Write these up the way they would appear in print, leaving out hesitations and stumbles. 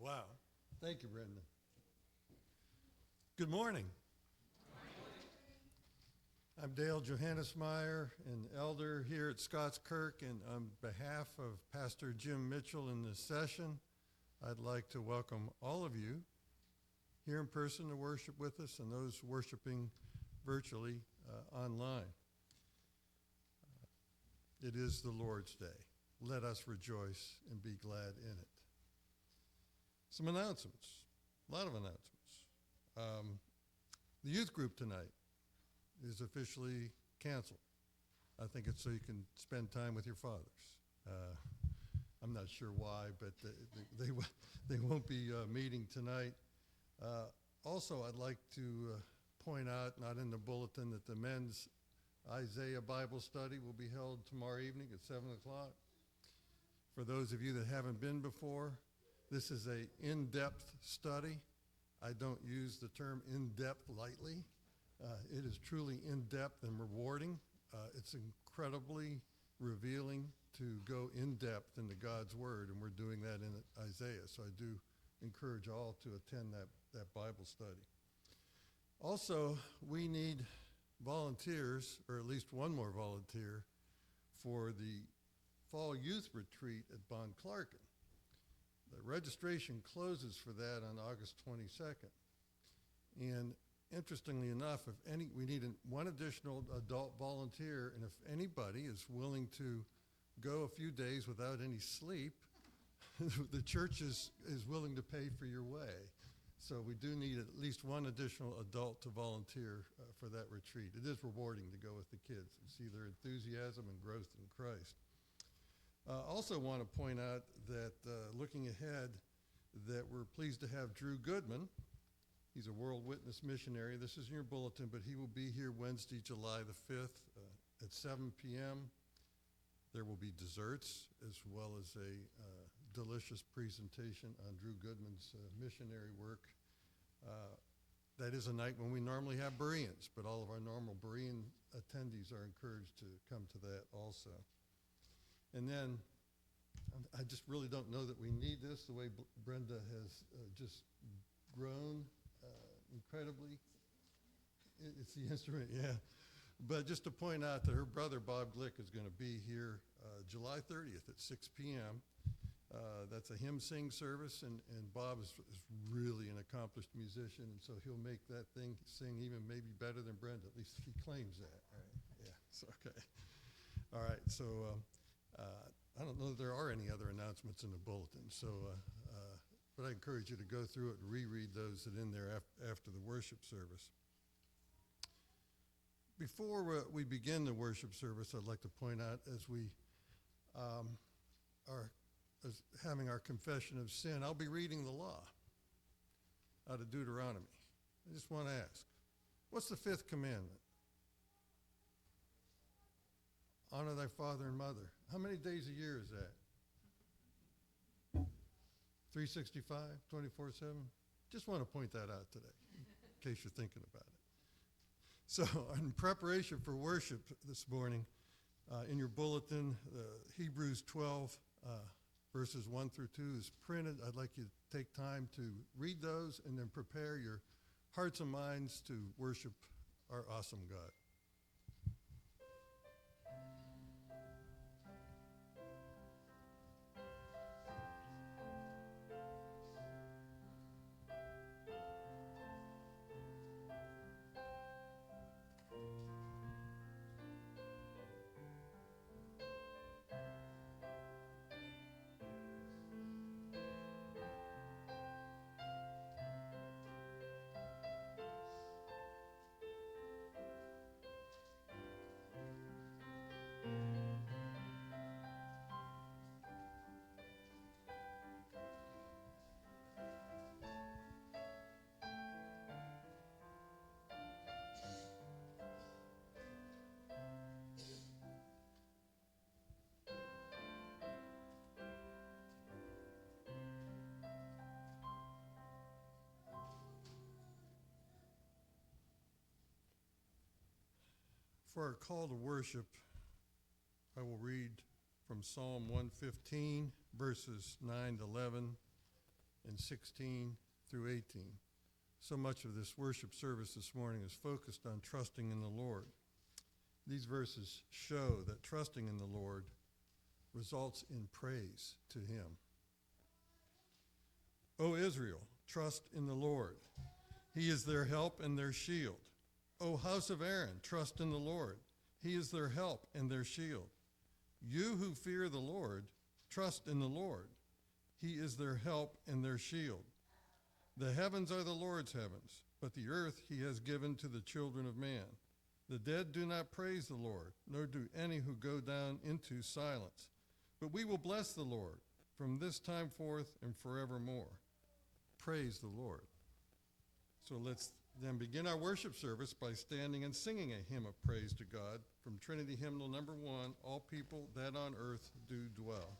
Wow. Thank you, Brenda. Good morning. I'm Dale Johannesmeyer, an elder here at Scots Kirk, and on behalf of Pastor Jim Mitchell in this session, I'd like to welcome all of you here in person to worship with us and those worshiping virtually online. It is the Lord's Day. Let us rejoice and be glad in it. Some announcements, a lot of announcements. The youth group tonight is officially canceled. I think it's so you can spend time with your fathers. I'm not sure why, but they won't be meeting tonight. Also, I'd like to point out, not in the bulletin, that the men's Isaiah Bible study will be held tomorrow evening at 7 o'clock. For those of you that haven't been before, this is an in-depth study. I don't use the term in-depth lightly. It is truly in-depth and rewarding. It's incredibly revealing to go in-depth into God's Word, and we're doing that in Isaiah. So I do encourage all to attend that Bible study. Also, we need volunteers, or at least one more volunteer, for the Fall Youth Retreat at Clarkin. The registration closes for that on August 22nd. And interestingly enough, we need one additional adult volunteer, and if anybody is willing to go a few days without any sleep, the church is willing to pay for your way. So we do need at least one additional adult to volunteer for that retreat. It is rewarding to go with the kids and see their enthusiasm and growth in Christ. Also want to point out that looking ahead, that we're pleased to have Drew Goodman. He's a World Witness missionary. This is in your bulletin, but he will be here Wednesday, July the 5th at 7 p.m. There will be desserts as well as a delicious presentation on Drew Goodman's missionary work. That is a night when we normally have Bereans, but all of our normal Berean attendees are encouraged to come to that also. And then I just really don't know that we need this, the way Brenda has just grown incredibly. It's the instrument, yeah. But just to point out that her brother, Bob Glick, is going to be here July 30th at 6 p.m. That's a hymn sing service, and Bob is really an accomplished musician, and so he'll make that thing sing even maybe better than Brenda. At least he claims that. All right. Yeah, so okay. All right, so I don't know that there are any other announcements in the bulletin, so but I encourage you to go through it and reread those that are in there after the worship service. Before we begin the worship service, I'd like to point out, as we are having our confession of sin, I'll be reading the law out of Deuteronomy. I just want to ask, what's the fifth commandment? Honor thy father and mother. How many days a year is that? 365, 24/7? Just want to point that out today, in case you're thinking about it. So in preparation for worship this morning, in your bulletin, Hebrews 12, verses 1 through 2 is printed. I'd like you to take time to read those and then prepare your hearts and minds to worship our awesome God. For our call to worship, I will read from Psalm 115, verses 9 to 11, and 16 through 18. So much of this worship service this morning is focused on trusting in the Lord. These verses show that trusting in the Lord results in praise to him. O Israel, trust in the Lord. He is their help and their shield. O house of Aaron, trust in the Lord. He is their help and their shield. You who fear the Lord, trust in the Lord. He is their help and their shield. The heavens are the Lord's heavens, but the earth he has given to the children of man. The dead do not praise the Lord, nor do any who go down into silence. But we will bless the Lord from this time forth and forevermore. Praise the Lord. So let's then begin our worship service by standing and singing a hymn of praise to God from Trinity Hymnal number 1, All People That on Earth Do Dwell.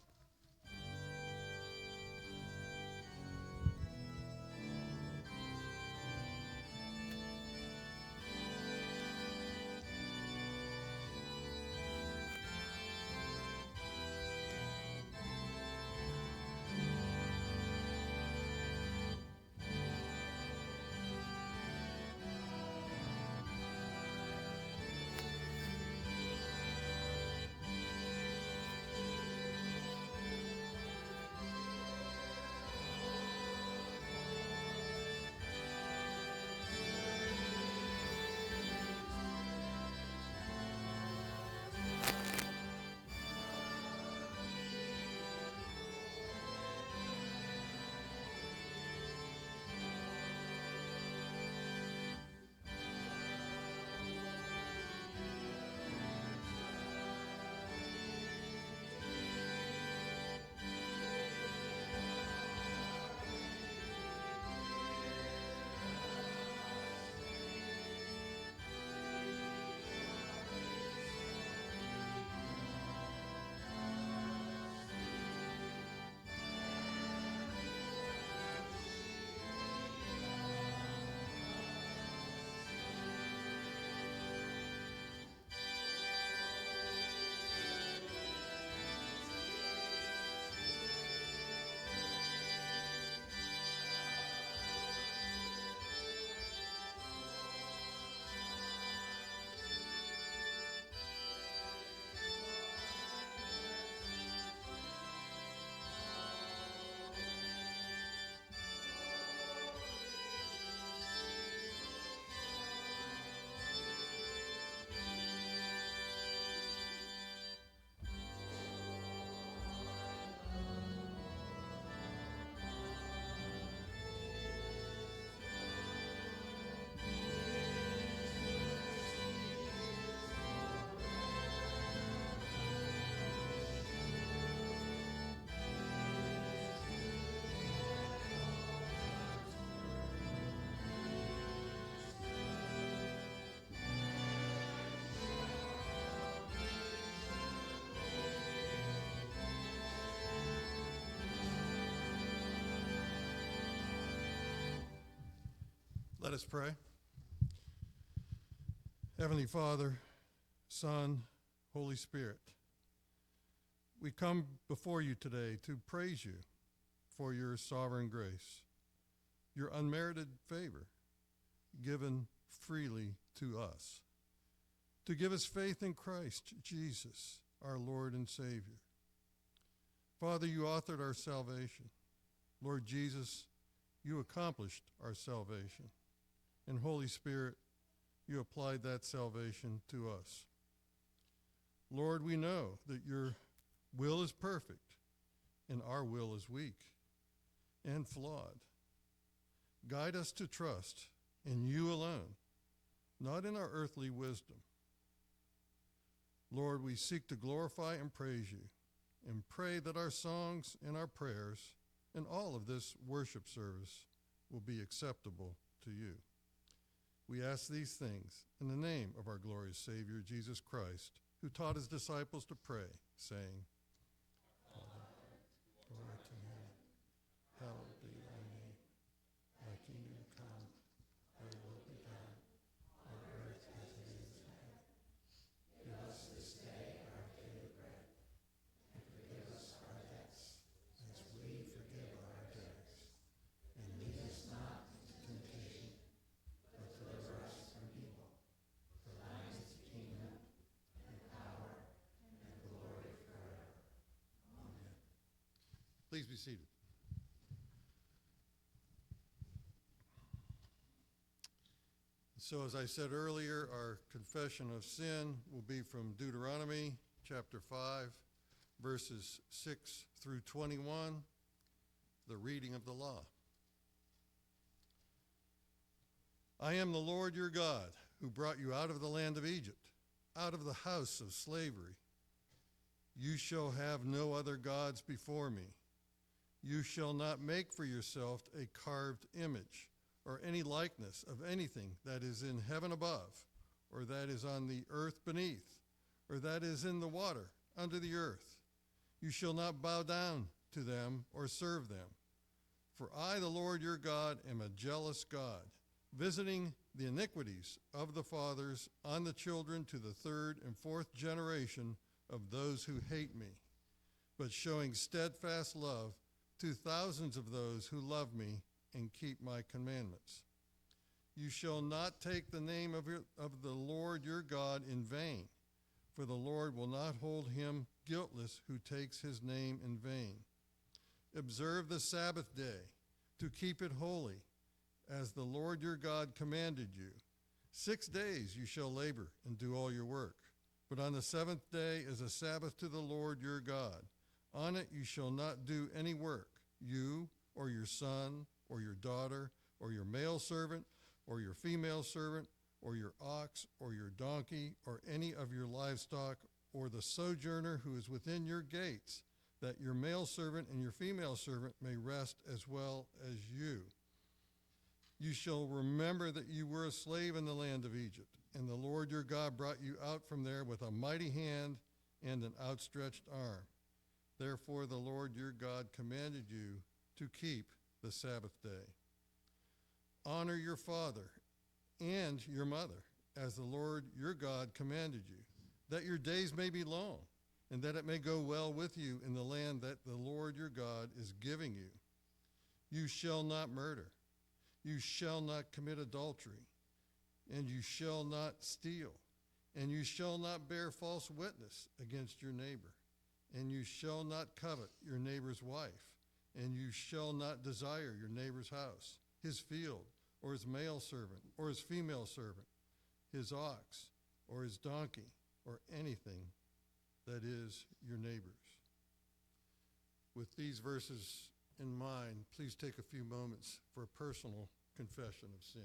Let us pray. Heavenly Father, Son, Holy Spirit, we come before you today to praise you for your sovereign grace, your unmerited favor given freely to us, to give us faith in Christ Jesus, our Lord and Savior. Father, you authored our salvation. Lord Jesus, you accomplished our salvation. And Holy Spirit, you applied that salvation to us. Lord, we know that your will is perfect and our will is weak and flawed. Guide us to trust in you alone, not in our earthly wisdom. Lord, we seek to glorify and praise you and pray that our songs and our prayers and all of this worship service will be acceptable to you. We ask these things in the name of our glorious Savior, Jesus Christ, who taught his disciples to pray, saying, Father, who art in heaven, hallowed be thy name. Thy kingdom come, thy will be done, on earth as it is in heaven. Give us this day our daily bread, and forgive us our debts, as we forgive our debtors. Please be seated. So as I said earlier, our confession of sin will be from Deuteronomy chapter 5, verses 6 through 21, the reading of the law. I am the Lord your God, who brought you out of the land of Egypt, out of the house of slavery. You shall have no other gods before me. You shall not make for yourself a carved image, or any likeness of anything that is in heaven above, or that is on the earth beneath, or that is in the water under the earth. You shall not bow down to them or serve them. For I, the Lord your God, am a jealous God, visiting the iniquities of the fathers on the children to the third and fourth generation of those who hate me, but showing steadfast love to thousands of those who love me and keep my commandments. You shall not take the name of the Lord your God in vain, for the Lord will not hold him guiltless who takes his name in vain. Observe the Sabbath day to keep it holy, as the Lord your God commanded you. 6 days you shall labor and do all your work, but on the seventh day is a Sabbath to the Lord your God. On it you shall not do any work, you or your son or your daughter or your male servant or your female servant or your ox or your donkey or any of your livestock or the sojourner who is within your gates, that your male servant and your female servant may rest as well as you. You shall remember that you were a slave in the land of Egypt, and the Lord your God brought you out from there with a mighty hand and an outstretched arm. Therefore the Lord your God commanded you to keep the Sabbath day. Honor your father and your mother, as the Lord your God commanded you, that your days may be long, and that it may go well with you in the land that the Lord your God is giving you. You shall not murder. You shall not commit adultery, and you shall not steal, and you shall not bear false witness against your neighbor, and you shall not covet your neighbor's wife, and you shall not desire your neighbor's house, his field, or his male servant, or his female servant, his ox, or his donkey, or anything that is your neighbor's. With these verses in mind, please take a few moments for a personal confession of sin.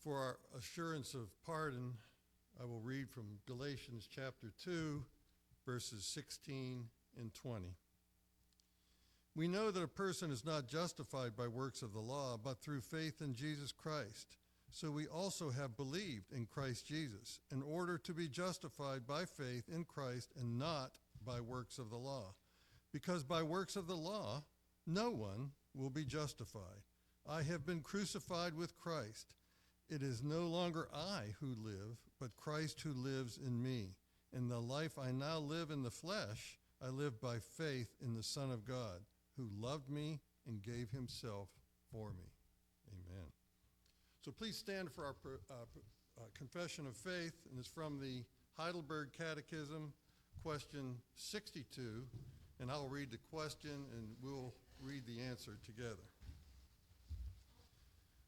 For our assurance of pardon, I will read from Galatians chapter 2, verses 16 and 20. We know that a person is not justified by works of the law, but through faith in Jesus Christ. So we also have believed in Christ Jesus, in order to be justified by faith in Christ and not by works of the law. Because by works of the law, no one will be justified. I have been crucified with Christ. It is no longer I who live, but Christ who lives in me. In the life I now live in the flesh, I live by faith in the Son of God, who loved me and gave himself for me. Amen. So please stand for our confession of faith, and it's from the Heidelberg Catechism, question 62, and I'll read the question and we'll read the answer together.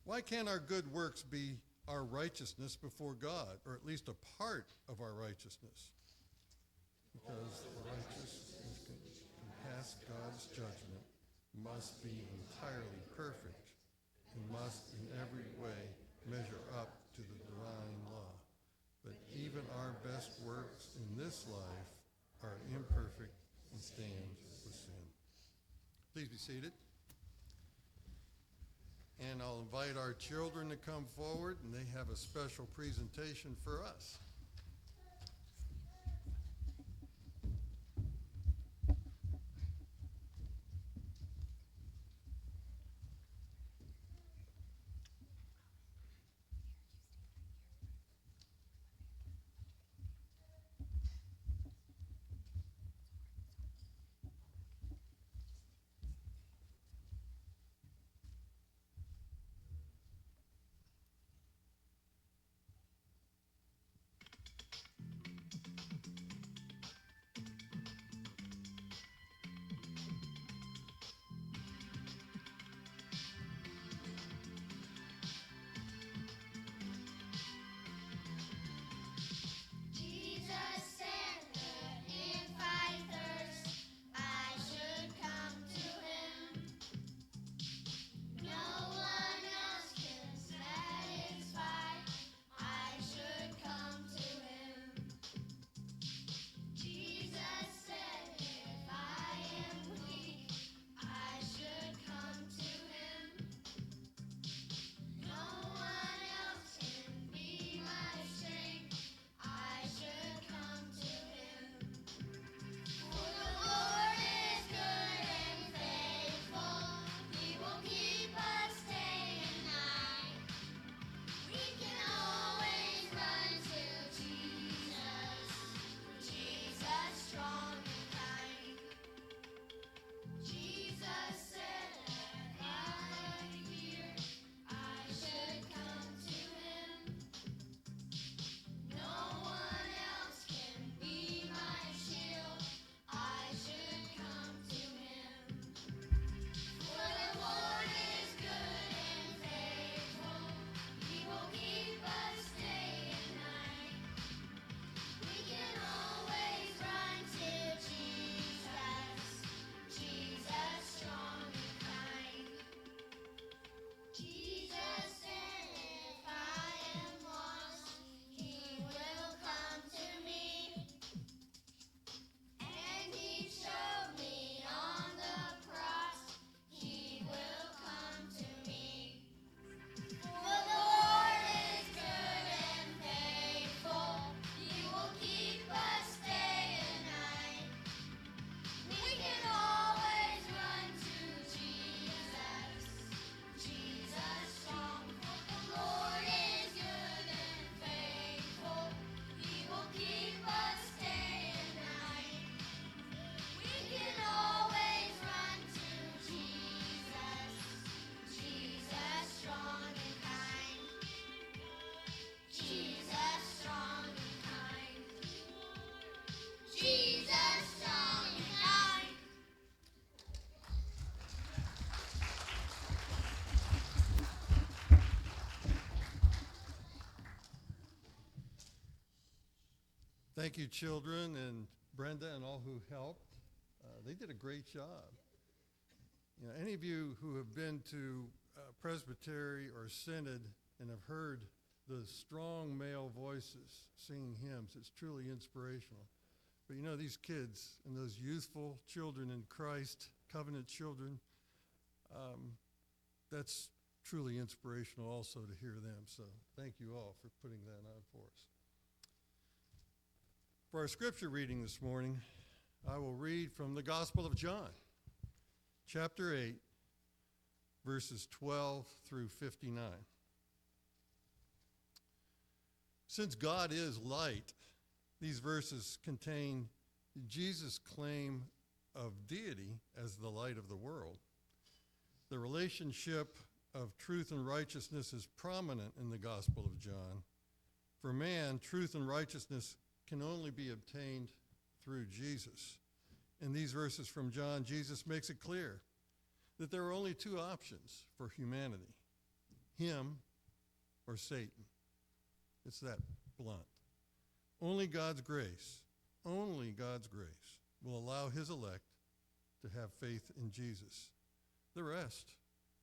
Why can't our good works be our righteousness before God, or at least a part of our righteousness? Because the righteous can pass God's judgment, must be entirely perfect, and must in every way measure up to the divine law. But best works in this life are imperfect and stained with sin. Please be seated. And I'll invite our children to come forward, and they have a special presentation for us. Thank you, children, and Brenda and all who helped. They did a great job. You know, any of you who have been to Presbytery or Synod and have heard the strong male voices singing hymns, it's truly inspirational. But you know, these kids and those youthful children in Christ, covenant children, that's truly inspirational also to hear them. So thank you all for putting that on for us. For our scripture reading this morning, I will read from the Gospel of John, chapter 8, verses 12 through 59. Since God is light, these verses contain Jesus' claim of deity as the light of the world. The relationship of truth and righteousness is prominent in the Gospel of John. For man, truth and righteousness can only be obtained through Jesus. In these verses from John, Jesus makes it clear that there are only two options for humanity, him or Satan. It's that blunt. Only God's grace will allow his elect to have faith in Jesus. The rest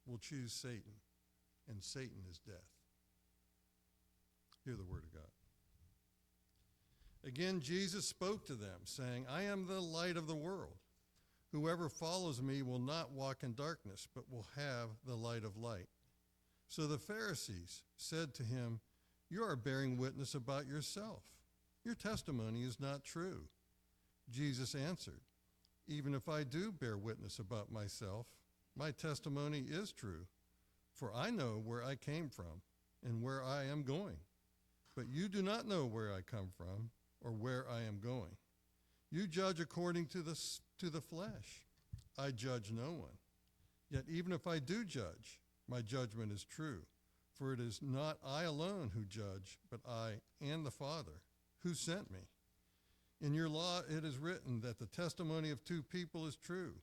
will choose Satan, and Satan is death. Hear the word of God. Again, Jesus spoke to them, saying, I am the light of the world. Whoever follows me will not walk in darkness, but will have the light of light. So the Pharisees said to him, you are bearing witness about yourself. Your testimony is not true. Jesus answered, even if I do bear witness about myself, my testimony is true, for I know where I came from and where I am going. But you do not know where I come from or where I am going. You judge according to the flesh. I judge no one. Yet even if I do judge, my judgment is true, for it is not I alone who judge, but I and the Father who sent me. In your law it is written that the testimony of two people is true.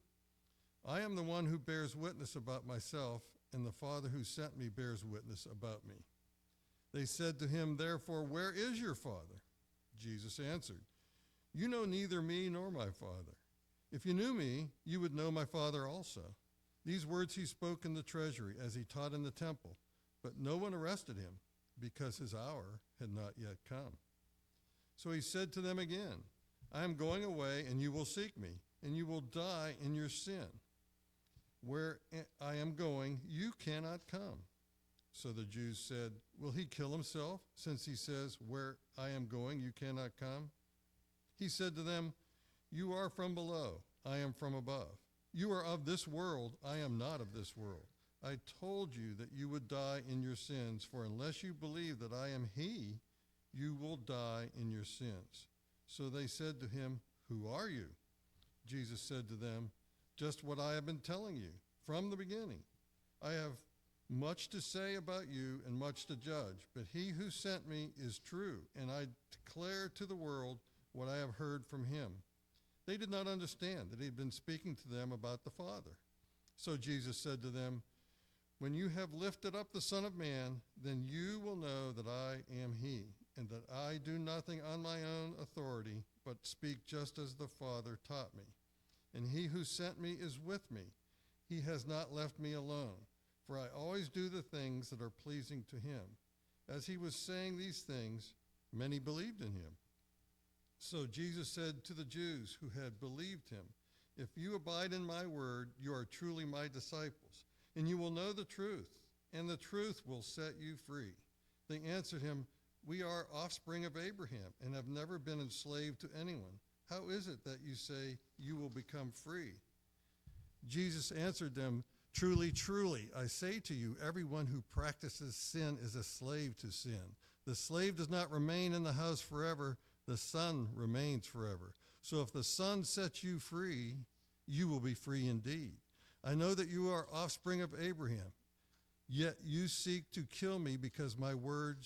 I am the one who bears witness about myself, and the Father who sent me bears witness about me. They said to him, therefore, where is your Father? Jesus answered, you know neither me nor my Father. If you knew me, you would know my Father also. These words he spoke in the treasury as he taught in the temple, but no one arrested him because his hour had not yet come. So he said to them again, I am going away, and you will seek me, and you will die in your sin. Where I am going, you cannot come. So the Jews said, will he kill himself, since he says, where I am going, you cannot come? He said to them, you are from below, I am from above. You are of this world, I am not of this world. I told you that you would die in your sins, for unless you believe that I am he, you will die in your sins. So they said to him, who are you? Jesus said to them, just what I have been telling you from the beginning. I have much to say about you and much to judge, but he who sent me is true, and I declare to the world what I have heard from him. They did not understand that he had been speaking to them about the Father. So Jesus said to them, when you have lifted up the Son of Man, then you will know that I am he, and that I do nothing on my own authority, but speak just as the Father taught me. And he who sent me is with me. He has not left me alone, for I always do the things that are pleasing to him. As he was saying these things, many believed in him. So Jesus said to the Jews who had believed him, if you abide in my word, you are truly my disciples, and you will know the truth, and the truth will set you free. They answered him, we are offspring of Abraham and have never been enslaved to anyone. How is it that you say you will become free? Jesus answered them, truly, truly, I say to you, everyone who practices sin is a slave to sin. The slave does not remain in the house forever. The Son remains forever. So if the Son sets you free, you will be free indeed. I know that you are offspring of Abraham, yet you seek to kill me because my word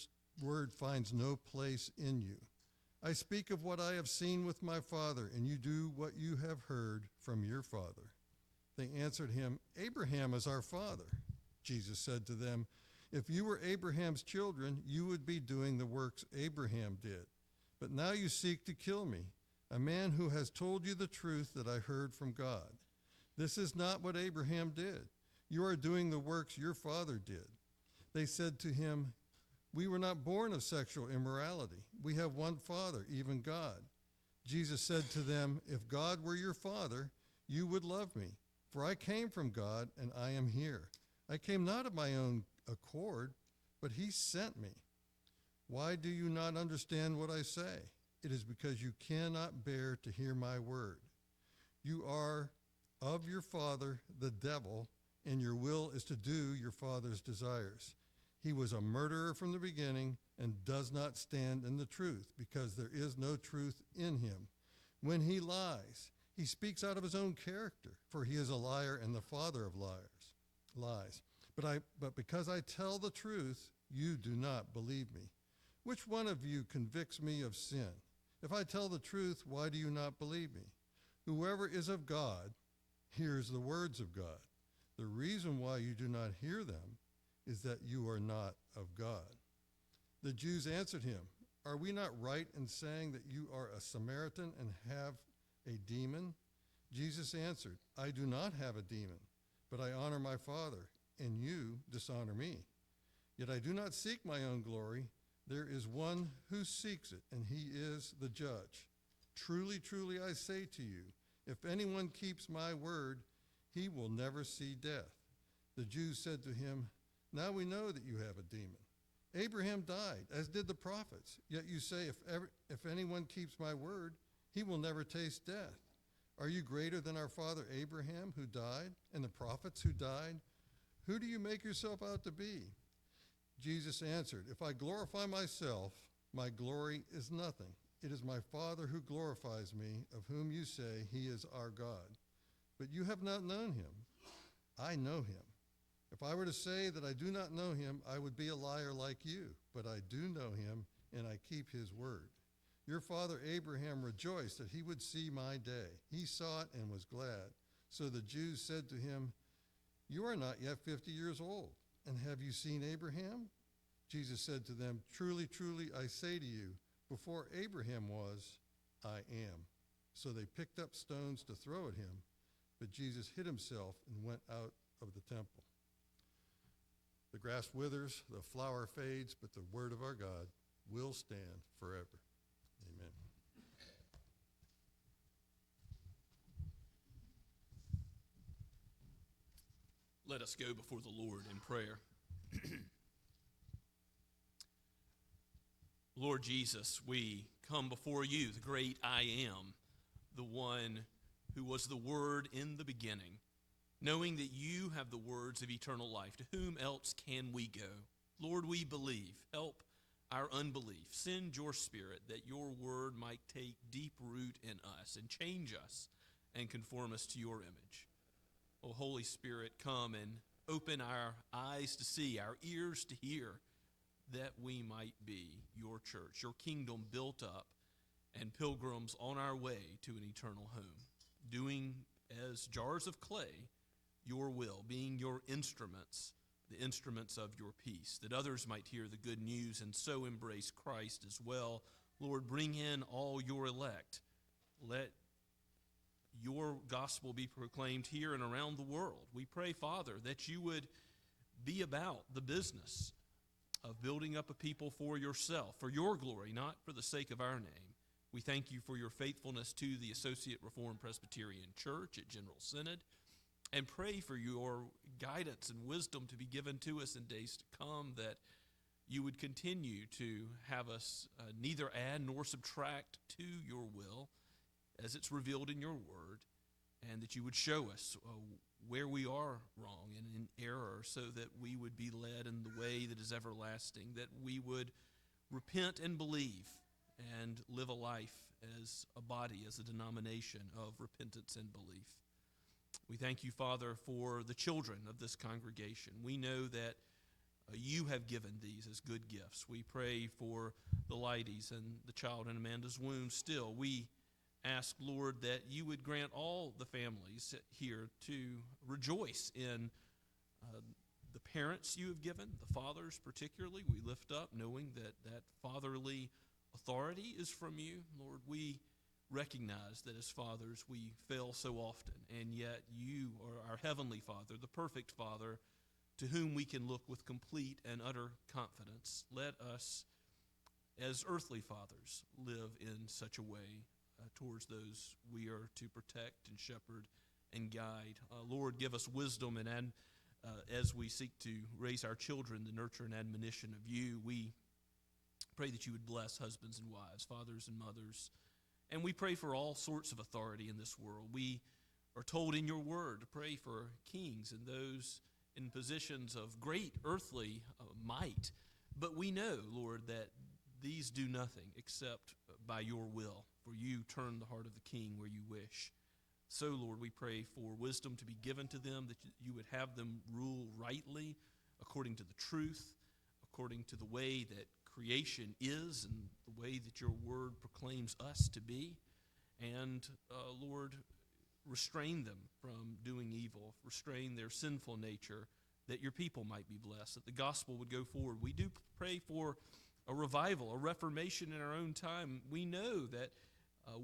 finds no place in you. I speak of what I have seen with my father, and you do what you have heard from your father. They answered him, Abraham is our father. Jesus said to them, if you were Abraham's children, you would be doing the works Abraham did. But now you seek to kill me, a man who has told you the truth that I heard from God. This is not what Abraham did. You are doing the works your father did. They said to him, we were not born of sexual immorality. We have one Father, even God. Jesus said to them, if God were your Father, you would love me, for I came from God and I am here. I came not of my own accord, but he sent me. Why do you not understand what I say? It is because you cannot bear to hear my word. You are of your father, the devil, and your will is to do your father's desires. He was a murderer from the beginning and does not stand in the truth, because there is no truth in him. When he lies, he speaks out of his own character, for he is a liar and the father of lies. But because I tell the truth, you do not believe me. Which one of you convicts me of sin? If I tell the truth, why do you not believe me? Whoever is of God hears the words of God. The reason why you do not hear them is that you are not of God. The Jews answered him, are we not right in saying that you are a Samaritan and have a demon? Jesus answered, I do not have a demon, but I honor my Father, and you dishonor me. Yet I do not seek my own glory. There is one who seeks it, and he is the judge. Truly, truly, I say to you, if anyone keeps my word, he will never see death." The Jews said to him, "Now we know that you have a demon. Abraham died, as did the prophets, yet you say, if anyone keeps my word, he will never taste death. Are you greater than our father Abraham, who died, and the prophets who died? Who do you make yourself out to be?" Jesus answered, "If I glorify myself, my glory is nothing. It is my Father who glorifies me, of whom you say he is our God. But you have not known him. I know him. If I were to say that I do not know him, I would be a liar like you. But I do know him, and I keep his word. Your father Abraham rejoiced that he would see my day. He saw it and was glad. So the Jews said to him, "You are not yet 50 years old, and have you seen Abraham?" Jesus said to them, "Truly, truly, I say to you, before Abraham was, I am." So they picked up stones to throw at him, but Jesus hid himself and went out of the temple. The grass withers, the flower fades, but the word of our God will stand forever. Amen. Let us go before the Lord in prayer. Lord Jesus, we come before you, the great I am, the one who was the Word in the beginning, knowing that you have the words of eternal life. To whom else can we go? Lord, we believe. Help our unbelief. Send your Spirit that your word might take deep root in us and change us and conform us to your image. Oh, Holy Spirit, come and open our eyes to see, our ears to hear, that we might be your church, your kingdom built up, and pilgrims on our way to an eternal home, doing as jars of clay your will, being your instruments, the instruments of your peace, that others might hear the good news and so embrace Christ as well. Lord, bring in all your elect. Let your gospel be proclaimed here and around the world. We pray, Father, that you would be about the business of building up a people for yourself, for your glory, not for the sake of our name. We thank you for your faithfulness to the Associate Reformed Presbyterian Church at General Synod, and pray for your guidance and wisdom to be given to us in days to come, that you would continue to have us neither add nor subtract to your will as it's revealed in your word, and that you would show us where we are wrong and in error, so that we would be led in the way that is everlasting, that we would repent and believe and live a life as a body, as a denomination of repentance and belief. We thank you, Father, for the children of this congregation. We know that you have given these as good gifts. We pray for the Leidies and the child in Amanda's womb still. We ask, Lord, that you would grant all the families here to rejoice in the parents you have given, the fathers particularly. We lift up knowing that that fatherly authority is from you. Lord, we recognize that as fathers we fail so often, and yet you are our heavenly Father, the perfect Father, to whom we can look with complete and utter confidence. Let us, as earthly fathers, live in such a way towards those we are to protect and shepherd and guide. Lord, give us wisdom, and as we seek to raise our children, the nurture and admonition of you, we pray that you would bless husbands and wives, fathers and mothers. And we pray for all sorts of authority in this world. We are told in your word to pray for kings and those in positions of great earthly might. But we know, Lord, that these do nothing except by your will, for you turn the heart of the king where you wish. So, Lord, we pray for wisdom to be given to them, that you would have them rule rightly, according to the truth, according to the way that creation is and the way that your word proclaims us to be. And, Lord, restrain them from doing evil, restrain their sinful nature, that your people might be blessed, that the gospel would go forward. We do pray for a revival, a reformation in our own time. We know that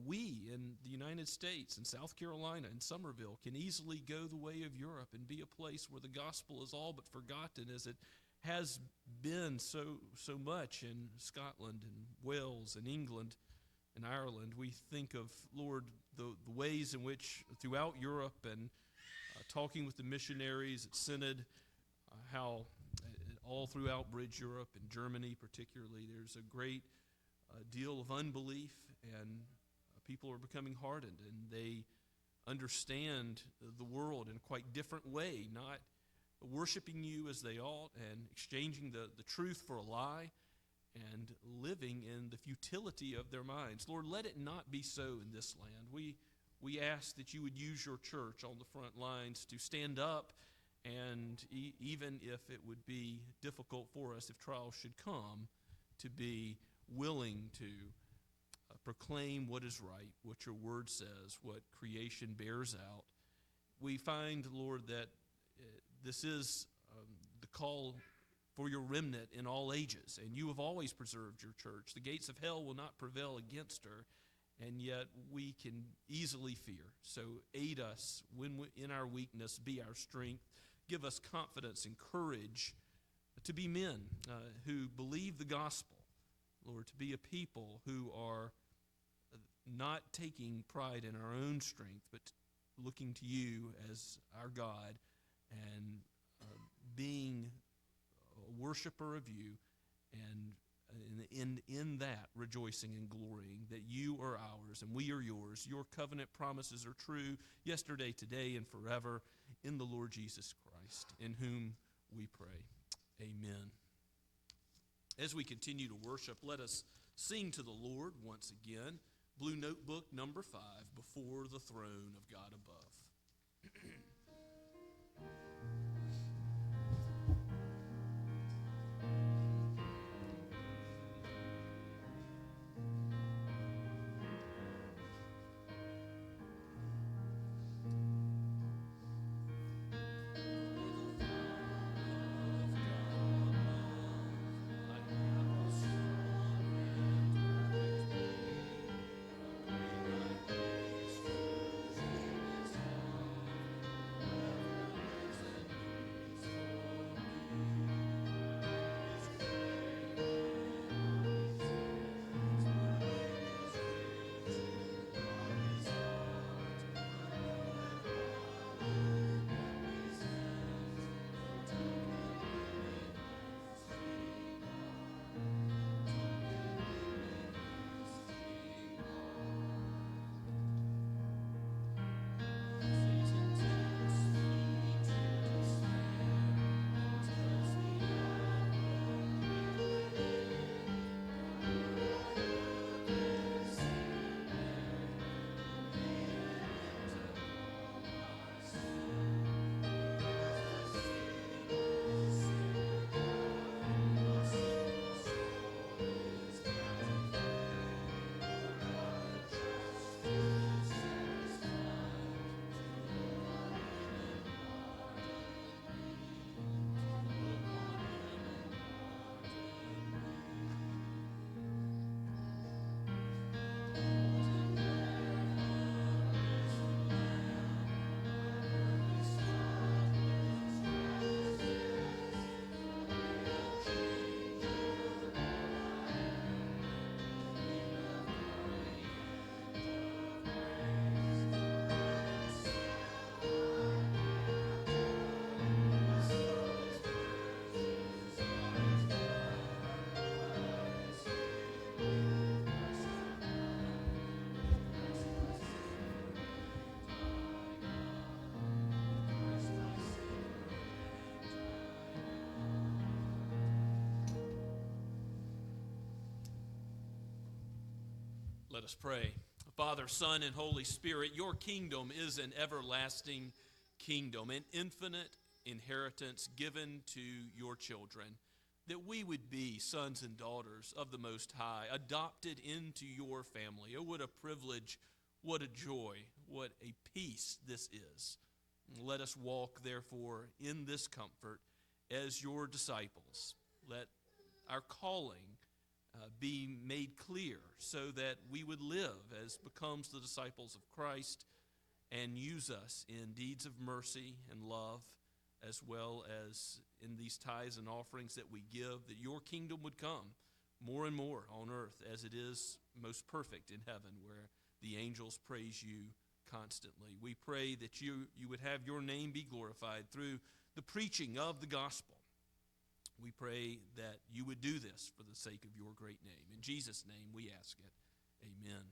we in the United States and South Carolina and Somerville can easily go the way of Europe and be a place where the gospel is all but forgotten as it has been so much in Scotland and Wales and England and Ireland. We think of, Lord, the ways in which throughout Europe and talking with the missionaries at Synod, how all throughout Bridge Europe and Germany particularly, there's a great deal of unbelief, and people are becoming hardened, and they understand the world in a quite different way, not worshiping you as they ought and exchanging the truth for a lie and living in the futility of their minds. Lord, let it not be so in this land. We ask that you would use your church on the front lines to stand up, and even if it would be difficult for us, if trials should come, to be willing to proclaim what is right, what your word says, what creation bears out. We find, Lord, that this is the call for your remnant in all ages, and you have always preserved your church. The gates of hell will not prevail against her, and yet we can easily fear. So aid us when in our weakness, be our strength. Give us confidence and courage to be men who believe the gospel, Lord, to be a people who are not taking pride in our own strength, but looking to you as our God and being a worshiper of you, and in that rejoicing and glorying that you are ours and we are yours. Your covenant promises are true yesterday, today, and forever in the Lord Jesus Christ, in whom we pray. Amen. As we continue to worship, let us sing to the Lord once again. Blue Notebook number 5, Before the Throne of God Above. Let us pray. Father, Son, and Holy Spirit, your kingdom is an everlasting kingdom, an infinite inheritance given to your children, that we would be sons and daughters of the Most High, adopted into your family. Oh, what a privilege, what a joy, what a peace this is. Let us walk, therefore, in this comfort as your disciples. Let our calling be made clear so that we would live as becomes the disciples of Christ and use us in deeds of mercy and love as well as in these tithes and offerings that we give, that your kingdom would come more and more on earth as it is most perfect in heaven, where the angels praise you constantly. We pray that you would have your name be glorified through the preaching of the gospel. We pray that you would do this for the sake of your great name. In Jesus' name we ask it. Amen.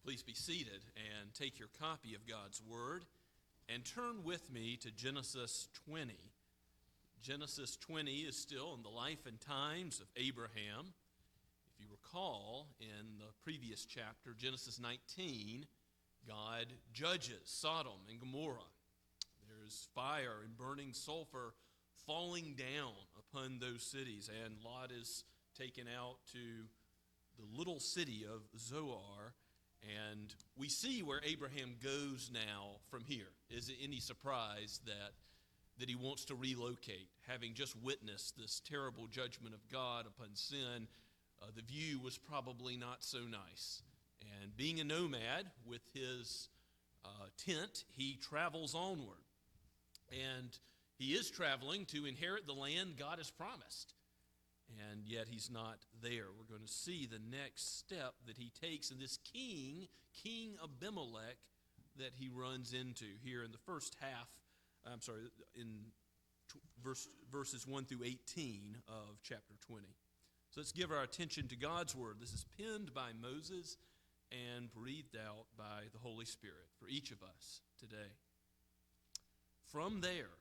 Please be seated and take your copy of God's Word and turn with me to Genesis 20. Genesis 20 is still in the life and times of Abraham. If you recall, in the previous chapter, Genesis 19, God judges Sodom and Gomorrah. There's fire and burning sulfur falling down upon those cities, and Lot is taken out to the little city of Zoar. And we see where Abraham goes now from here. Is it any surprise that he wants to relocate? Having just witnessed this terrible judgment of God upon sin, the view was probably not so nice. And being a nomad with his tent, he travels onward. And he is traveling to inherit the land God has promised. And yet he's not there. We're going to see the next step that he takes in this King Abimelech, that he runs into here in the first half, in verses 1 through 18 of chapter 20. So let's give our attention to God's Word. This is penned by Moses and breathed out by the Holy Spirit for each of us today. From there,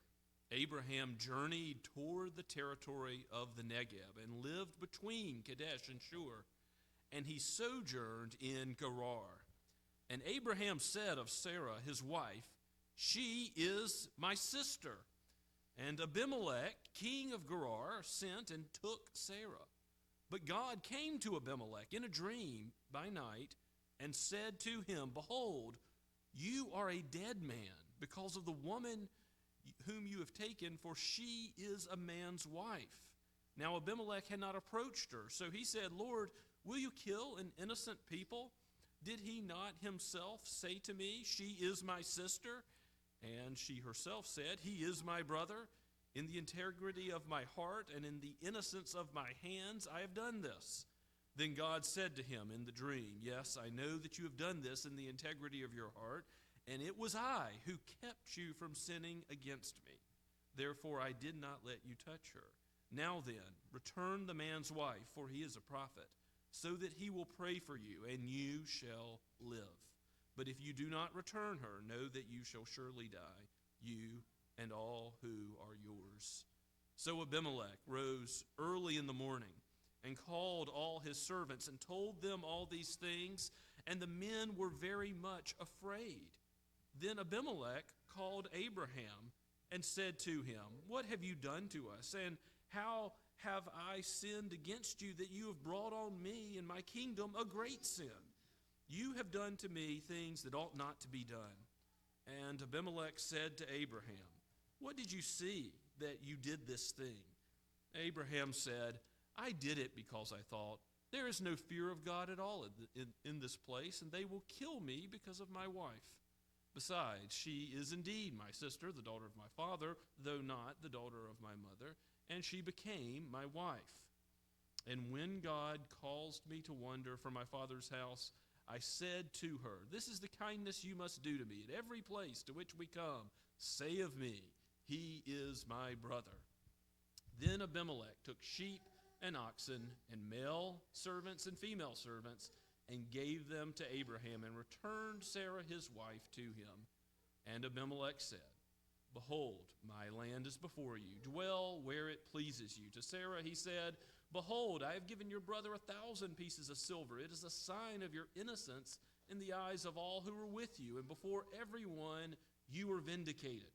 Abraham journeyed toward the territory of the Negev and lived between Kadesh and Shur, and he sojourned in Gerar. And Abraham said of Sarah, his wife, "She is my sister." And Abimelech, king of Gerar, sent and took Sarah. But God came to Abimelech in a dream by night and said to him, "Behold, you are a dead man because of the woman whom you have taken, for she is a man's wife." Now Abimelech had not approached her, so he said, "Lord, will you kill an innocent people? Did he not himself say to me, 'She is my sister'?" And she herself said, "He is my brother. In the integrity of my heart and in the innocence of my hands I have done this." Then God said to him in the dream, "Yes, I know that you have done this in the integrity of your heart, and it was I who kept you from sinning against me. Therefore I did not let you touch her. Now then, return the man's wife, for he is a prophet. so that he will pray for you, and you shall live. But if you do not return her, know that you shall surely die, you and all who are yours." So Abimelech rose early in the morning and called all his servants and told them all these things, and the men were very much afraid. Then Abimelech called Abraham and said to him, "What have you done to us, and how have I sinned against you that you have brought on me and my kingdom a great sin? You have done to me things that ought not to be done." And Abimelech said to Abraham, "What did you see that you did this thing?" Abraham said, "I did it because I thought, there is no fear of God at all in this place, and they will kill me because of my wife. Besides, she is indeed my sister, the daughter of my father, though not the daughter of my mother, and she became my wife. And when God caused me to wander from my father's house, I said to her, 'This is the kindness you must do to me. At every place to which we come, say of me, he is my brother.' Then Abimelech took sheep and oxen and male servants and female servants and gave them to Abraham and returned Sarah his wife to him. And Abimelech said, 'Behold, my land is before you. Dwell where it pleases you.' To Sarah he said, 'Behold, I have given your brother 1,000 pieces of silver. It is a sign of your innocence in the eyes of all who are with you, and before everyone you are vindicated.'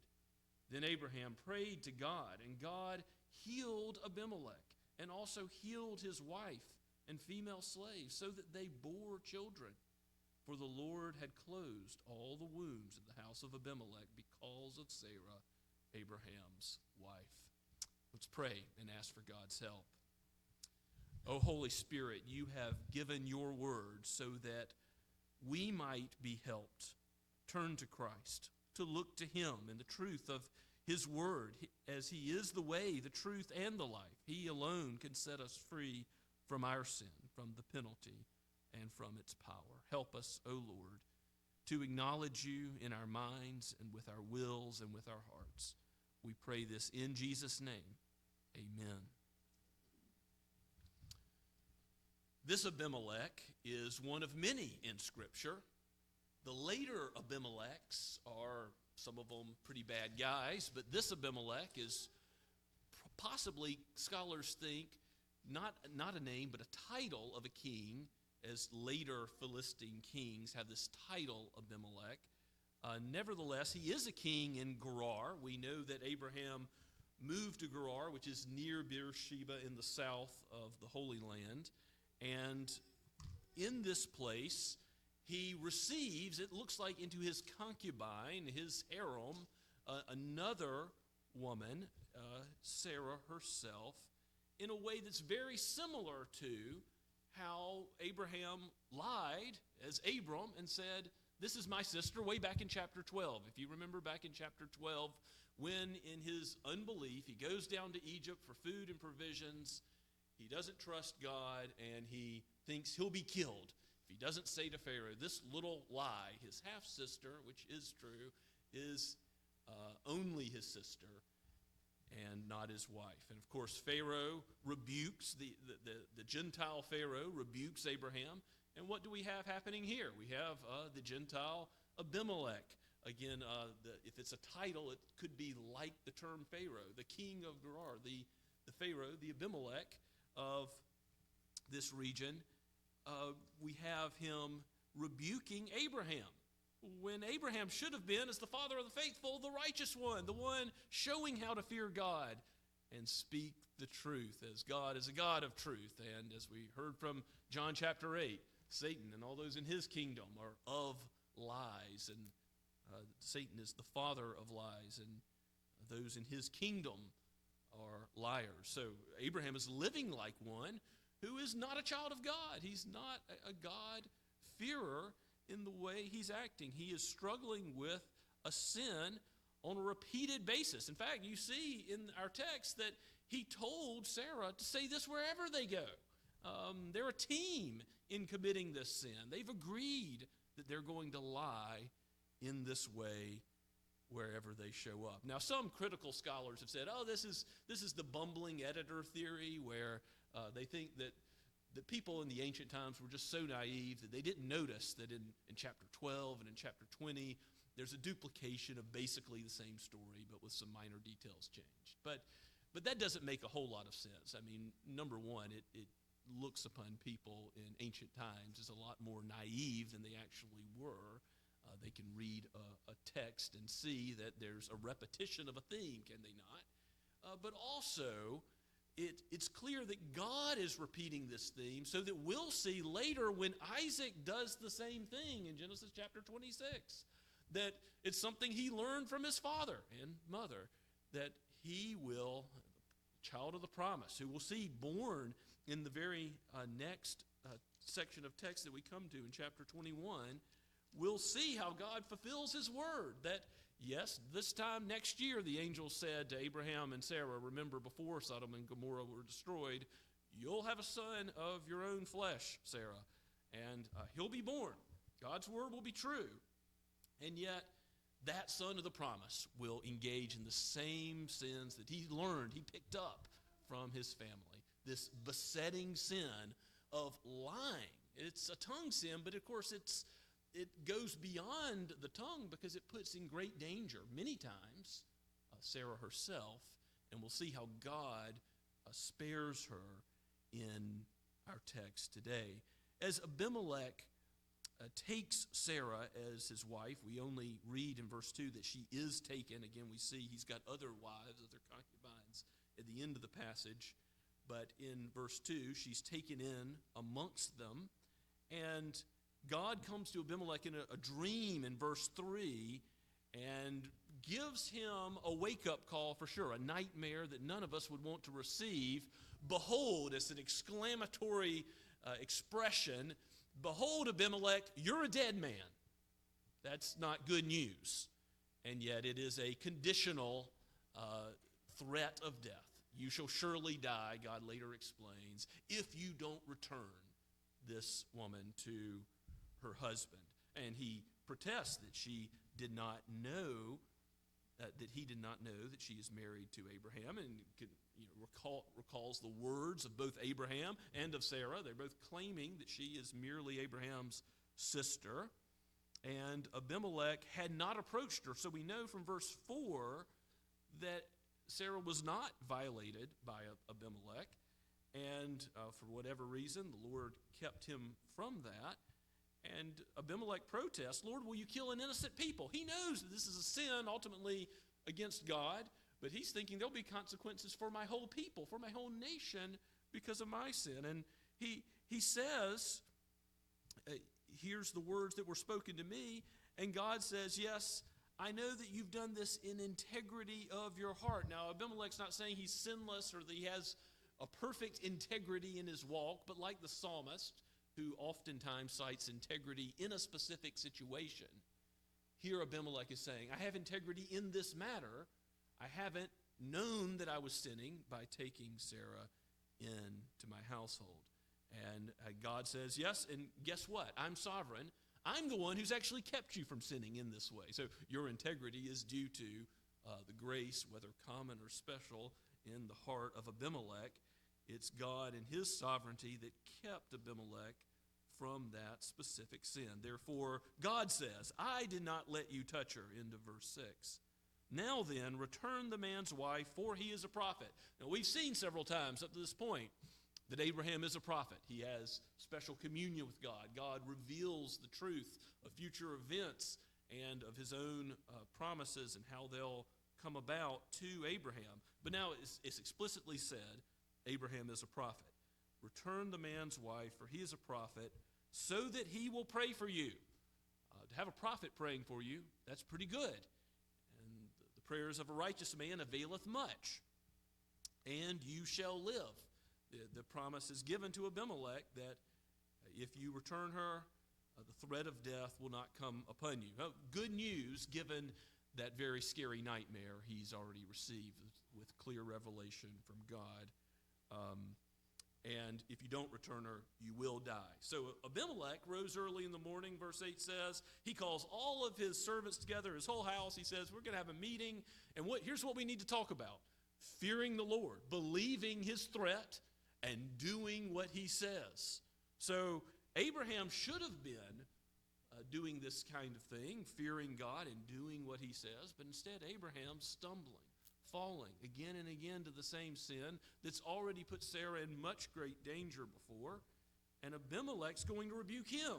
Then Abraham prayed to God, and God healed Abimelech, and also healed his wife and female slaves, so that they bore children. For the Lord had closed all the wombs of the house of Abimelech because of Sarah, Abraham's wife." Let's pray and ask for God's help. O Holy Spirit, you have given your word so that we might be helped. Turn to Christ, to look to him in the truth of his word, as he is the way, the truth, and the life. He alone can set us free from our sin, from the penalty, and from its power. Help us, O Lord, to acknowledge you in our minds and with our wills and with our hearts. We pray this in Jesus' name. Amen. This Abimelech is one of many in Scripture. The later Abimelechs are, some of them, pretty bad guys, but this Abimelech is possibly, scholars think, not a name, but a title of a king, as later Philistine kings have this title, Abimelech. Nevertheless, he is a king in Gerar. We know that Abraham moved to Gerar, which is near Beersheba in the south of the Holy Land. And in this place, he receives, it looks like, into his concubine, his harem, another woman, Sarah herself, in a way that's very similar to how Abraham lied as Abram and said, "This is my sister," way back in chapter 12. If you remember back in chapter 12, when in his unbelief, he goes down to Egypt for food and provisions. He doesn't trust God, and he thinks he'll be killed if he doesn't say to Pharaoh, this little lie, his half-sister, which is true, is only his sister and not his wife. And of course, Pharaoh rebukes, the Gentile Pharaoh rebukes Abraham. And what do we have happening here? We have the Gentile Abimelech. Again, if it's a title, it could be like the term Pharaoh, the king of Gerar, the Pharaoh, the Abimelech of this region. We have him rebuking Abraham, when Abraham should have been, as the father of the faithful, the righteous one, the one showing how to fear God and speak the truth, as God is a God of truth. And as we heard from John chapter 8, Satan and all those in his kingdom are of lies, and Satan is the father of lies, and those in his kingdom are liars. So Abraham is living like one who is not a child of God. He's not a God-fearer in the way he's acting. He is struggling with a sin on a repeated basis. In fact, you see in our text that he told Sarah to say this wherever they go. They're a team in committing this sin. They've agreed that they're going to lie in this way wherever they show up. Now, some critical scholars have said, this is the bumbling editor theory, where they think that the people in the ancient times were just so naive that they didn't notice that in chapter 12 and in chapter 20, there's a duplication of basically the same story, but with some minor details changed. But that doesn't make a whole lot of sense. I mean, number one, it looks upon people in ancient times as a lot more naive than they actually were. They can read a text and see that there's a repetition of a theme, can they not? But also, it's clear that God is repeating this theme so that we'll see later when Isaac does the same thing in Genesis chapter 26, that it's something he learned from his father and mother, that he will, child of the promise, who we'll see born in the very next section of text that we come to in chapter 21, we'll see how God fulfills his word, that yes, this time next year, the angel said to Abraham and Sarah, remember before Sodom and Gomorrah were destroyed, you'll have a son of your own flesh, Sarah, and he'll be born. God's word will be true. And yet, that son of the promise will engage in the same sins that he learned, he picked up from his family. This besetting sin of lying. It's a tongue sin, but of course it goes beyond the tongue because it puts in great danger many times Sarah herself, and we'll see how God spares her in our text today. As Abimelech takes Sarah as his wife, we only read in verse 2 that she is taken. Again, we see he's got other wives, other concubines at the end of the passage, but in verse 2, she's taken in amongst them, and God comes to Abimelech in a dream in verse 3 and gives him a wake-up call for sure, a nightmare that none of us would want to receive. Behold, it's an exclamatory expression. Behold, Abimelech, you're a dead man. That's not good news. And yet it is a conditional threat of death. You shall surely die, God later explains, if you don't return this woman to her husband. And he protests that she did not know, that he did not know that she is married to Abraham, and recalls the words of both Abraham and of Sarah. They're both claiming that she is merely Abraham's sister. And Abimelech had not approached her. So we know from verse 4 that Sarah was not violated by Abimelech. And for whatever reason, the Lord kept him from that. And Abimelech protests, Lord, will you kill an innocent people? He knows that this is a sin ultimately against God, but he's thinking there'll be consequences for my whole people, for my whole nation because of my sin. And he says, here's the words that were spoken to me, and God says, yes, I know that you've done this in integrity of your heart. Now, Abimelech's not saying he's sinless or that he has a perfect integrity in his walk, but like the psalmist, who oftentimes cites integrity in a specific situation, here Abimelech is saying, I have integrity in this matter. I haven't known that I was sinning by taking Sarah into my household. And God says, yes, and guess what? I'm sovereign. I'm the one who's actually kept you from sinning in this way. So your integrity is due to the grace, whether common or special, in the heart of Abimelech. It's God and his sovereignty that kept Abimelech from that specific sin. Therefore, God says, I did not let you touch her, into verse 6. Now then, return the man's wife, for he is a prophet. Now, we've seen several times up to this point that Abraham is a prophet. He has special communion with God. God reveals the truth of future events and of his own promises and how they'll come about to Abraham. But now it's explicitly said, Abraham is a prophet. Return the man's wife, for he is a prophet, so that he will pray for you. To have a prophet praying for you, that's pretty good. And the prayers of a righteous man availeth much. And you shall live. The promise is given to Abimelech that if you return her, the threat of death will not come upon you. Good news, given that very scary nightmare he's already received with clear revelation from God. And if you don't return her, you will die. So Abimelech rose early in the morning, verse 8 says. He calls all of his servants together, his whole house. He says, we're going to have a meeting, and here's what we need to talk about. Fearing the Lord, believing his threat, and doing what he says. So Abraham should have been doing this kind of thing, fearing God and doing what he says, but instead Abraham's stumbling, falling again and again to the same sin that's already put Sarah in much great danger before, and Abimelech's going to rebuke him.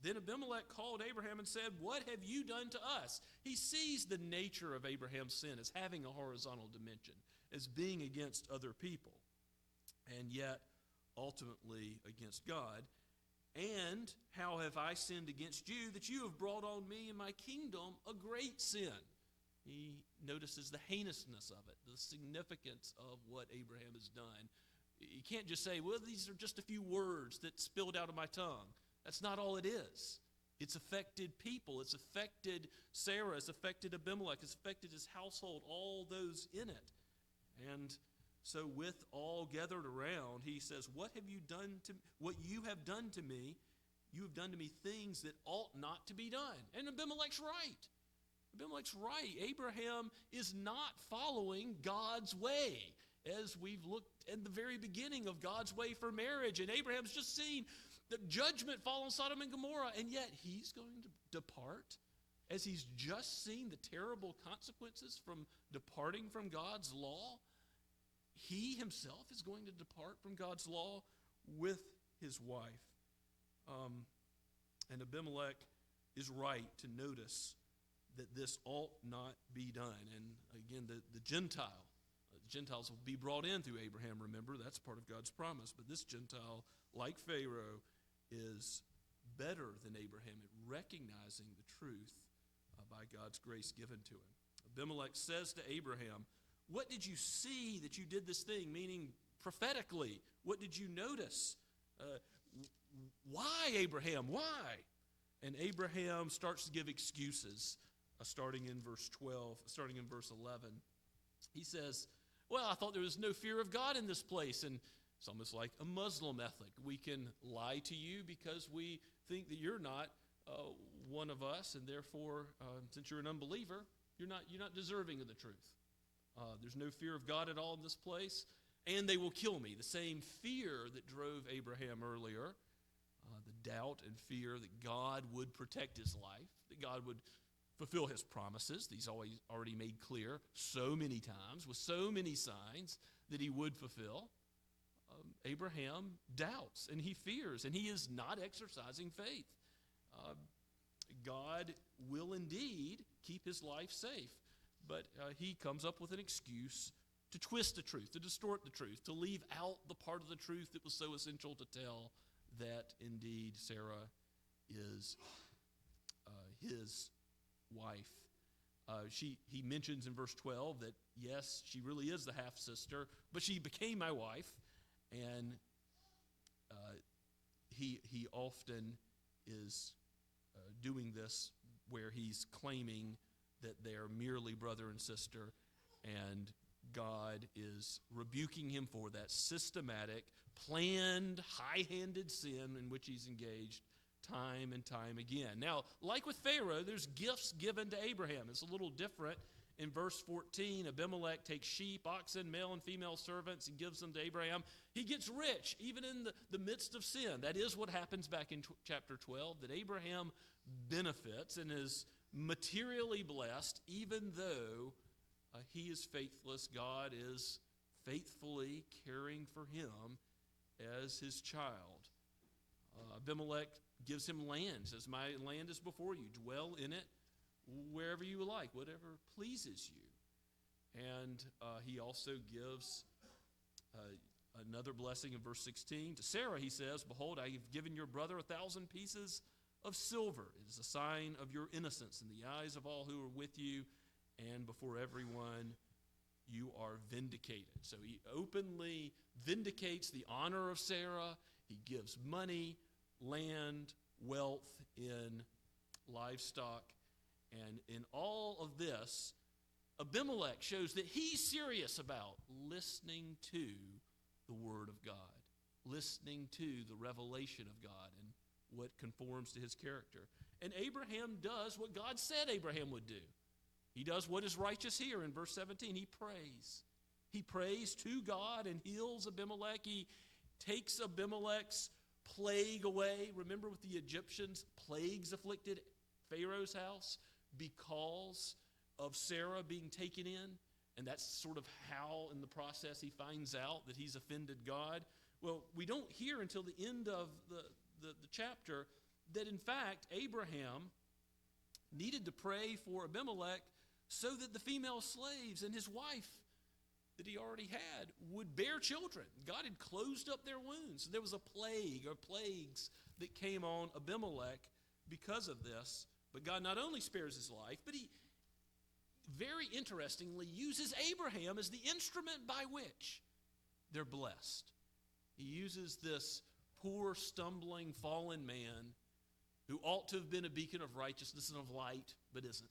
Then Abimelech called Abraham and said, "What have you done to us?" He sees the nature of Abraham's sin as having a horizontal dimension, as being against other people, and yet ultimately against God. "And how have I sinned against you, that you have brought on me and my kingdom a great sin?" He notices the heinousness of it, the significance of what Abraham has done. You can't just say, "Well, these are just a few words that spilled out of my tongue." That's not all it is. It's affected people. It's affected Sarah. It's affected Abimelech. It's affected his household, all those in it. And so with all gathered around, he says, what you have done to me, you have done to me things that ought not to be done. And Abimelech's right. Abimelech's right. Abraham is not following God's way, as we've looked at the very beginning of God's way for marriage. And Abraham's just seen the judgment fall on Sodom and Gomorrah, and yet he's going to depart, as he's just seen the terrible consequences from departing from God's law. He himself is going to depart from God's law with his wife. And Abimelech is right to notice that this ought not be done. And again, the Gentiles will be brought in through Abraham, remember. That's part of God's promise. But this Gentile, like Pharaoh, is better than Abraham at recognizing the truth by God's grace given to him. Abimelech says to Abraham, "What did you see that you did this thing?" Meaning prophetically, what did you notice? Why, Abraham? Why? And Abraham starts to give excuses, starting in verse 11. He says, "Well, I thought there was no fear of God in this place." And it's almost like a Muslim ethic. We can lie to you because we think that you're not one of us, and therefore, since you're an unbeliever, you're not deserving of the truth. There's no fear of God at all in this place, and they will kill me. The same fear that drove Abraham earlier, the doubt and fear that God would protect his life, that God would fulfill his promises. He's already made clear so many times with so many signs that he would fulfill. Abraham doubts and he fears, and he is not exercising faith. God will indeed keep his life safe, but he comes up with an excuse to twist the truth, to distort the truth, to leave out the part of the truth that was so essential to tell, that indeed Sarah is his wife. He mentions in verse 12 that, yes, she really is the half-sister, but she became my wife. And he often is doing this where he's claiming that they are merely brother and sister, and God is rebuking him for that systematic, planned, high-handed sin in which he's engaged time and time again. Now, like with Pharaoh, there's gifts given to Abraham. It's a little different. In verse 14, Abimelech takes sheep, oxen, male and female servants, and gives them to Abraham. He gets rich, even in the midst of sin. That is what happens back in chapter 12, that Abraham benefits and is materially blessed, even though he is faithless. God is faithfully caring for him as his child. Abimelech gives him land, says, "My land is before you. Dwell in it wherever you like, whatever pleases you." And he also gives another blessing in verse 16. To Sarah, he says, "Behold, I have given your brother 1,000 pieces of silver. It is a sign of your innocence in the eyes of all who are with you, and before everyone you are vindicated." So he openly vindicates the honor of Sarah. He gives money, land, wealth in livestock. And in all of this, Abimelech shows that he's serious about listening to the Word of God, listening to the revelation of God and what conforms to his character. And Abraham does what God said Abraham would do. He does what is righteous here in verse 17. He prays. He prays to God and heals Abimelech. He takes Abimelech's plague away. Remember with the Egyptians, plagues afflicted Pharaoh's house because of Sarah being taken in. And that's sort of how, in the process, he finds out that he's offended God. Well, we don't hear until the end of the chapter that, in fact, Abraham needed to pray for Abimelech so that the female slaves and his wife that he already had would bear children. God had closed up their wounds. There was a plague or plagues that came on Abimelech because of this. But God not only spares his life, but he very interestingly uses Abraham as the instrument by which they're blessed. He uses this poor, stumbling, fallen man who ought to have been a beacon of righteousness and of light, but isn't.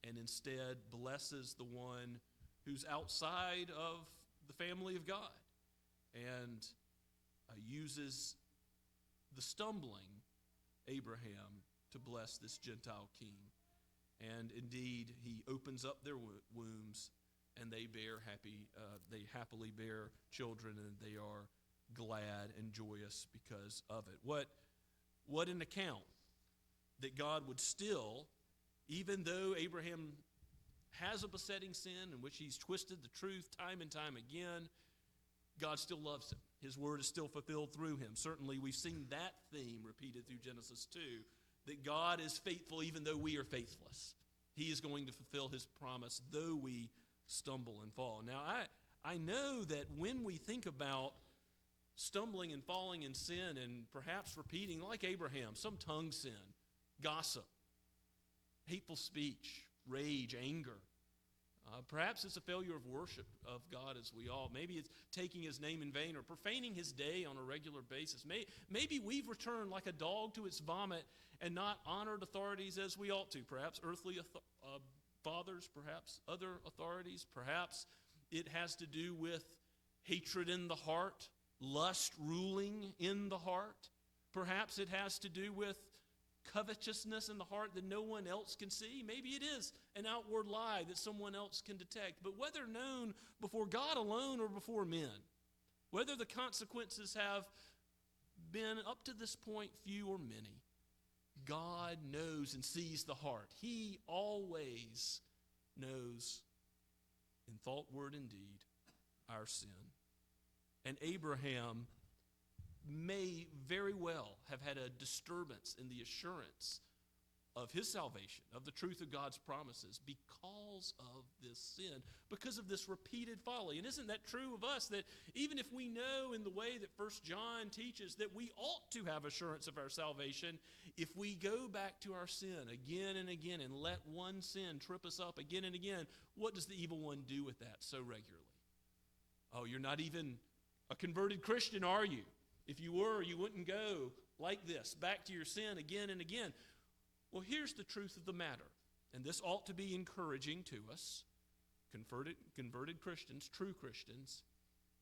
And instead blesses the one who's outside of the family of God and uses the stumbling Abraham to bless this Gentile king. And indeed, he opens up their wombs, and they happily bear children, and they are glad and joyous because of it. What an account that God would still, even though Abraham has a besetting sin in which he's twisted the truth time and time again, God still loves him. His word is still fulfilled through him. Certainly, we've seen that theme repeated through Genesis 2, that God is faithful even though we are faithless. He is going to fulfill his promise though we stumble and fall. Now, I know that when we think about stumbling and falling in sin and perhaps repeating, like Abraham, some tongue sin, gossip, hateful speech, rage, anger. Perhaps it's a failure of worship of God as we all. Maybe it's taking his name in vain or profaning his day on a regular basis. Maybe we've returned like a dog to its vomit and not honored authorities as we ought to. Perhaps earthly fathers, perhaps other authorities. Perhaps it has to do with hatred in the heart, lust ruling in the heart. Perhaps it has to do with covetousness in the heart that no one else can see. Maybe it is an outward lie that someone else can detect. But whether known before God alone or before men, whether the consequences have been up to this point few or many, God knows and sees the heart. He always knows in thought, word, and deed our sin. And Abraham may very well have had a disturbance in the assurance of his salvation, of the truth of God's promises, because of this sin, because of this repeated folly. And isn't that true of us, that even if we know in the way that 1 John teaches that we ought to have assurance of our salvation, if we go back to our sin again and again and let one sin trip us up again and again, what does the evil one do with that so regularly? Oh, you're not even a converted Christian, are you? If you were, you wouldn't go like this, back to your sin again and again. Well, here's the truth of the matter, and this ought to be encouraging to us. Converted Christians, true Christians,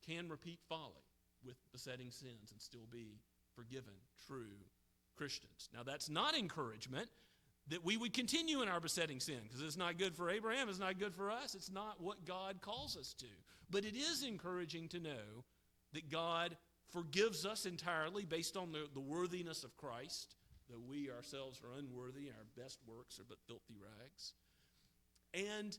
can repeat folly with besetting sins and still be forgiven, true Christians. Now, that's not encouragement that we would continue in our besetting sin, because it's not good for Abraham, it's not good for us, it's not what God calls us to. But it is encouraging to know that God forgives us entirely based on the worthiness of Christ, though we ourselves are unworthy and our best works are but filthy rags. And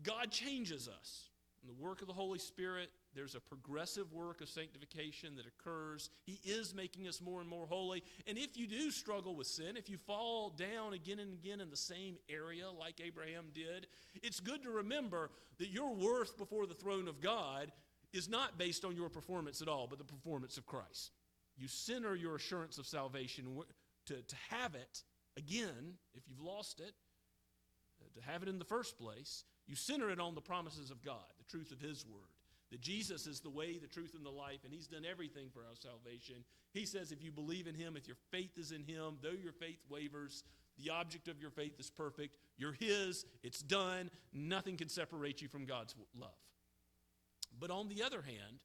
God changes us. In the work of the Holy Spirit, there's a progressive work of sanctification that occurs. He is making us more and more holy. And if you do struggle with sin, if you fall down again and again in the same area like Abraham did, it's good to remember that your worth before the throne of God is not based on your performance at all, but the performance of Christ. You center your assurance of salvation to have it again, if you've lost it, to have it in the first place. You center it on the promises of God, the truth of his word, that Jesus is the way, the truth, and the life, and he's done everything for our salvation. He says if you believe in him, if your faith is in him, though your faith wavers, the object of your faith is perfect. You're his. It's done. Nothing can separate you from God's love. But on the other hand,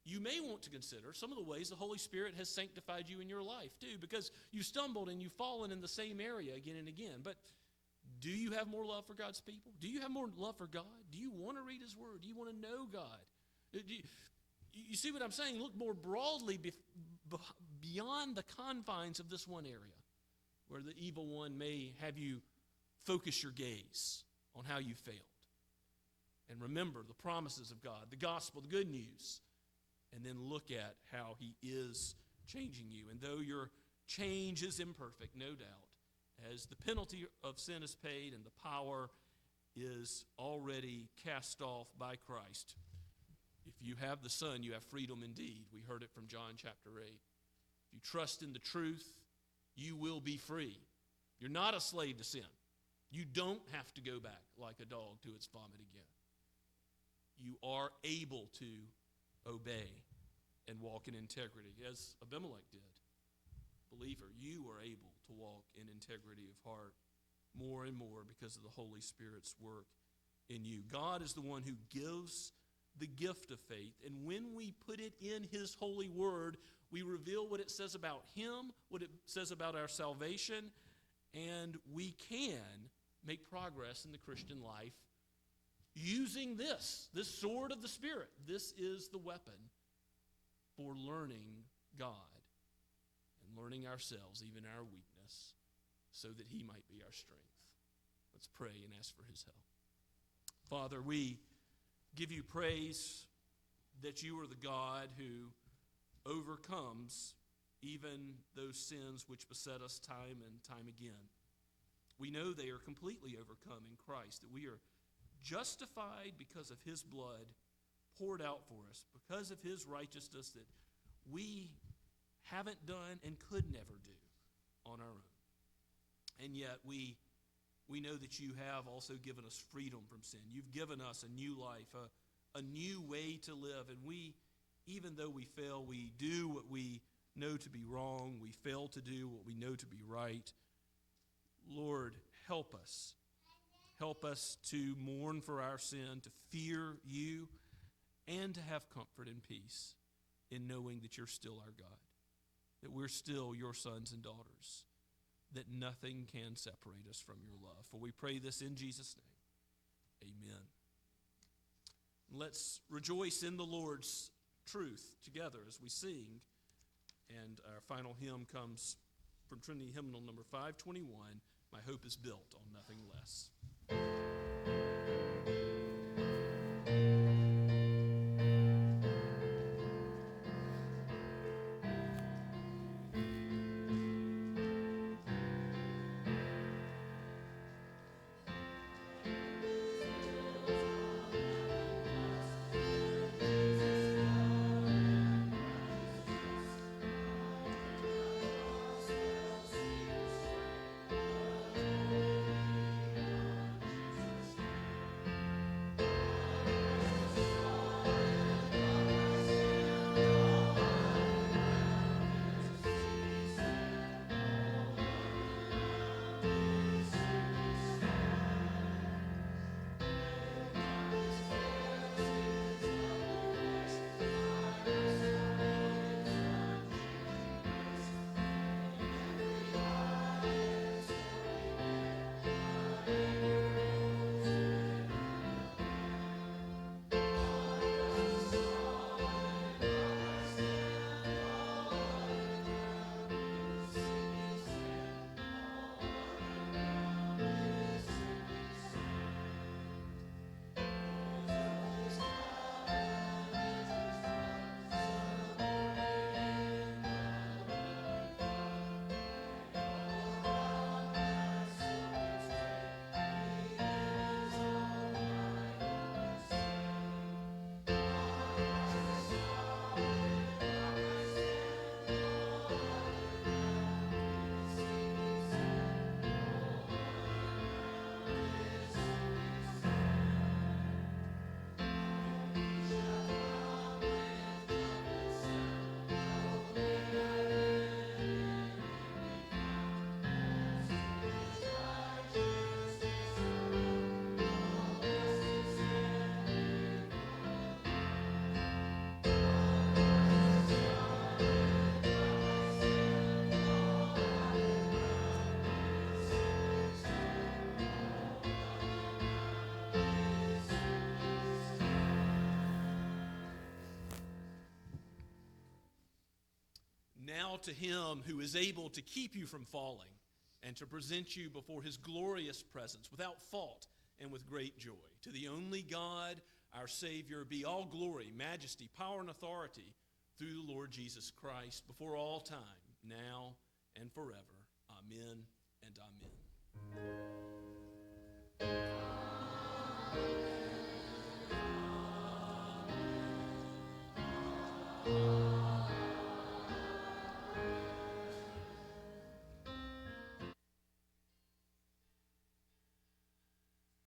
you may want to consider some of the ways the Holy Spirit has sanctified you in your life too, because you stumbled and you've fallen in the same area again and again. But Do you have more love for God's people? Do you have more love for God? Do you want to read his word? Do you want to know God? You see what I'm saying? Look more broadly beyond the confines of this one area where the evil one may have you focus your gaze on how you failed. And remember the promises of God, the gospel, the good news, and then look at how he is changing you. And though your change is imperfect, no doubt, as the penalty of sin is paid and the power is already cast off by Christ, if you have the Son, you have freedom indeed. We heard it from John chapter 8. If you trust in the truth, you will be free. You're not a slave to sin. You don't have to go back like a dog to its vomit again. You are able to obey and walk in integrity, as Abimelech did. Believer, you are able to walk in integrity of heart more and more because of the Holy Spirit's work in you. God is the one who gives the gift of faith, and when we put it in his holy word, we reveal what it says about him, what it says about our salvation, and we can make progress in the Christian life using this sword of the Spirit. This is the weapon for learning God and learning ourselves, even our weakness, so that he might be our strength. Let's pray and ask for his help. Father, we give you praise that you are the God who overcomes even those sins which beset us time and time again. We know they are completely overcome in Christ, that we are justified because of his blood poured out for us, because of his righteousness that we haven't done and could never do on our own. And yet we know that you have also given us freedom from sin. You've given us a new life, a new way to live. And we, even though we fail, we do what we know to be wrong. We fail to do what we know to be right. Lord, help us. Help us to mourn for our sin, to fear you, and to have comfort and peace in knowing that you're still our God, that we're still your sons and daughters, that nothing can separate us from your love. For we pray this in Jesus' name. Amen. Let's rejoice in the Lord's truth together as we sing. And our final hymn comes from Trinity Hymnal number 521, My Hope is Built on Nothing Less. now to him who is able to keep you from falling and to present you before his glorious presence without fault and with great joy. To the only God, our Savior, be all glory, majesty, power, and authority through the Lord Jesus Christ before all time, now and forever. Amen and amen.